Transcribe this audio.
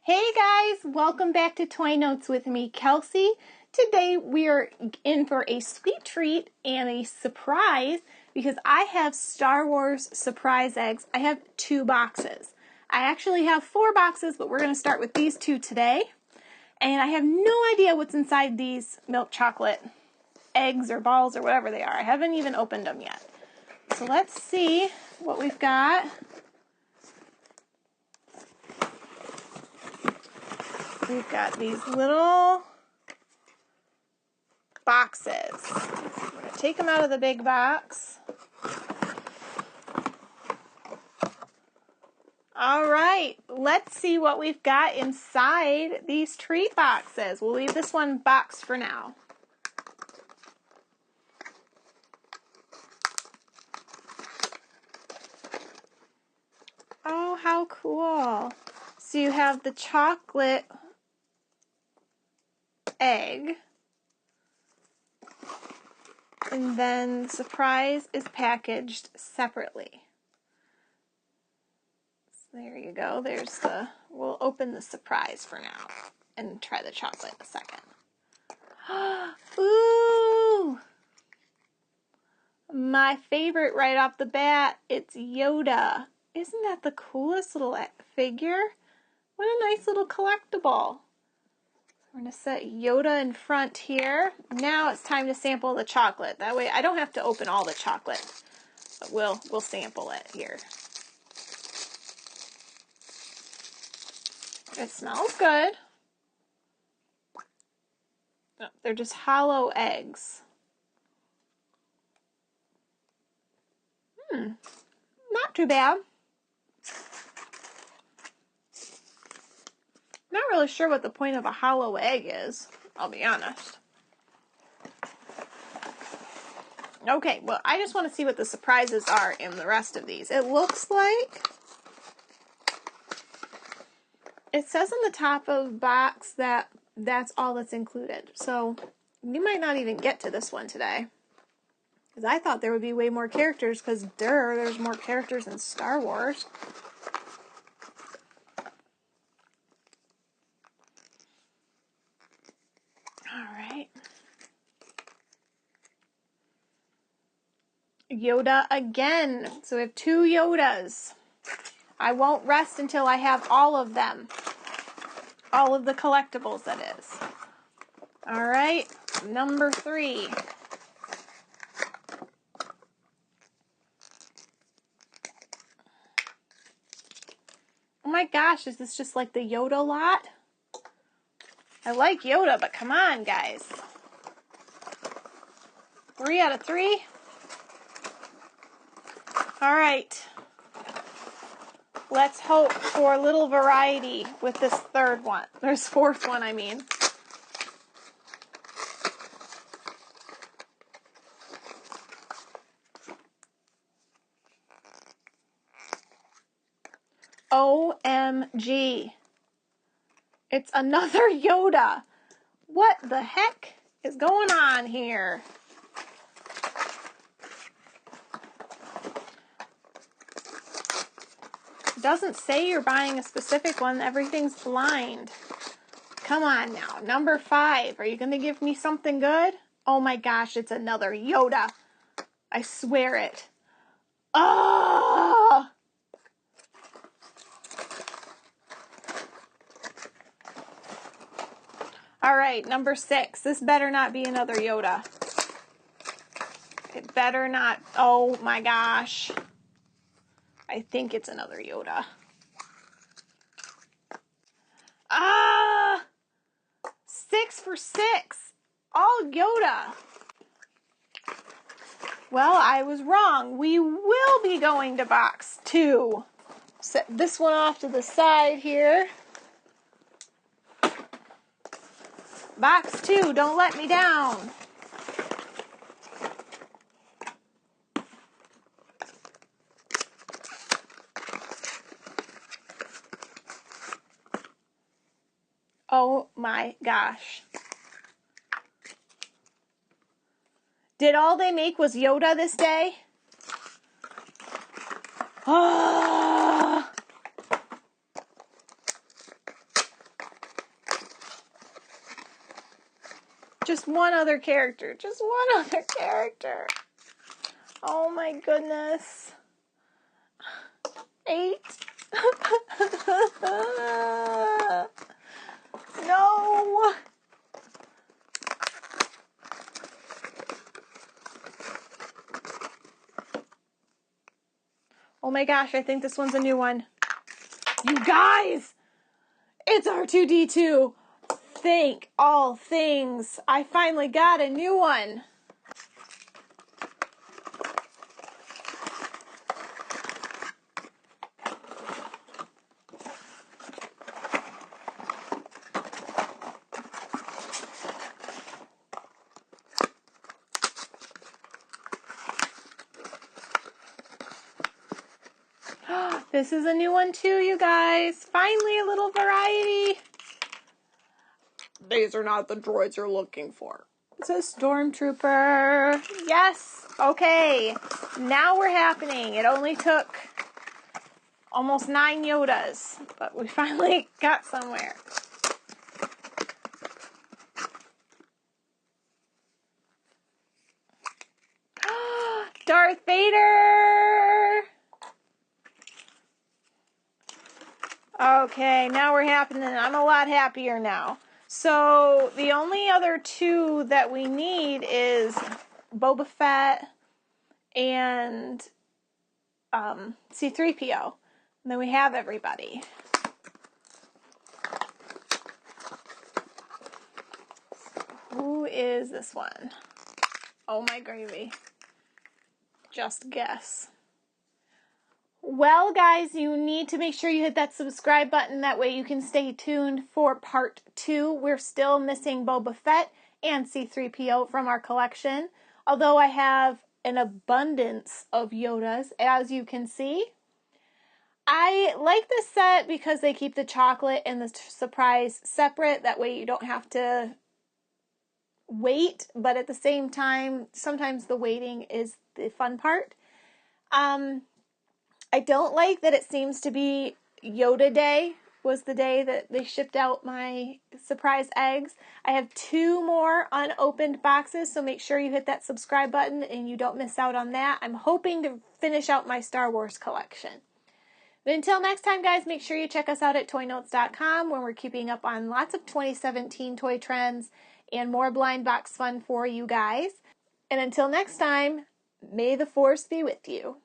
Hey guys, welcome back to Toy Notes with me, Kelsey. Today we are in for a sweet treat and a surprise because I have Star Wars surprise eggs. I have 2 boxes. I actually have 4 boxes, but we're going to start with these 2 today. And I have no idea what's inside these milk chocolate eggs or balls or whatever they are. I haven't even opened them yet. So let's see what we've got. We've got these little boxes. I'm going to take them out of the big box. All right, let's see what we've got inside these treat boxes. We'll leave this one boxed for now. Oh, how cool. So you have the chocolate egg, and then surprise is packaged separately. So there you go. We'll open the surprise for now and try the chocolate in a second. Ooh! My favorite right off the bat, it's Yoda. Isn't that the coolest little figure? What a nice little collectible. We're going to set Yoda in front here. Now it's time to sample the chocolate. That way I don't have to open all the chocolate, but we'll sample it here. It smells good. Oh, they're just hollow eggs. Not too bad. Not really sure what the point of a hollow egg is, I'll be honest. Okay, well, I just want to see what the surprises are in the rest of these. It looks like it says on the top of the box that that's all that's included. So we might not even get to this one today. Because I thought there would be way more characters, because there's more characters in Star Wars. Alright. Yoda again. So we have 2 Yodas. I won't rest until I have all of them. All of the collectibles, that is. Alright, number 3. Oh my gosh, is this just like the Yoda lot? I like Yoda, but come on, guys. 3 out of 3. Alright. Let's hope for a little variety with this 3rd one. There's 4th one, I mean. OMG. It's another Yoda. What the heck is going on here? It doesn't say you're buying a specific one. Everything's blind. Come on now. Number 5. Are you going to give me something good? Oh my gosh, it's another Yoda. I swear it. Oh! Alright, number 6. This better not be another Yoda. It better not. Oh my gosh. I think it's another Yoda. Ah! 6 for 6. All Yoda. Well, I was wrong. We will be going to box 2. Set this one off to the side here. Box 2, don't let me down. Oh my gosh. Did all they make was Yoda this day? Ah! Just one other character. Just one other character. Oh my goodness. 8. No. Oh my gosh, I think this one's a new one. You guys, it's R2-D2. Thank all things. I finally got a new one. This is a new one too, you guys. Finally, a little variety. These are not the droids you're looking for. It's a stormtrooper. Yes. Okay. Now we're happening. It only took almost 9 Yodas, but we finally got somewhere. Darth Vader. Okay, now we're happening. I'm a lot happier now. So the only other 2 that we need is Boba Fett and C-3PO. And then we have everybody. Who is this one? Oh my gravy. Just guess. Well, guys, you need to make sure you hit that subscribe button. That way you can stay tuned for part 2. We're still missing Boba Fett and C-3PO from our collection. Although I have an abundance of Yodas, as you can see. I like this set because they keep the chocolate and the surprise separate. That way you don't have to wait. But at the same time, sometimes the waiting is the fun part. I don't like that it seems to be Yoda Day was the day that they shipped out my surprise eggs. I have 2 more unopened boxes, so make sure you hit that subscribe button and you don't miss out on that. I'm hoping to finish out my Star Wars collection. But until next time, guys, make sure you check us out at toynotes.com when we're keeping up on lots of 2017 toy trends and more blind box fun for you guys. And until next time, may the Force be with you.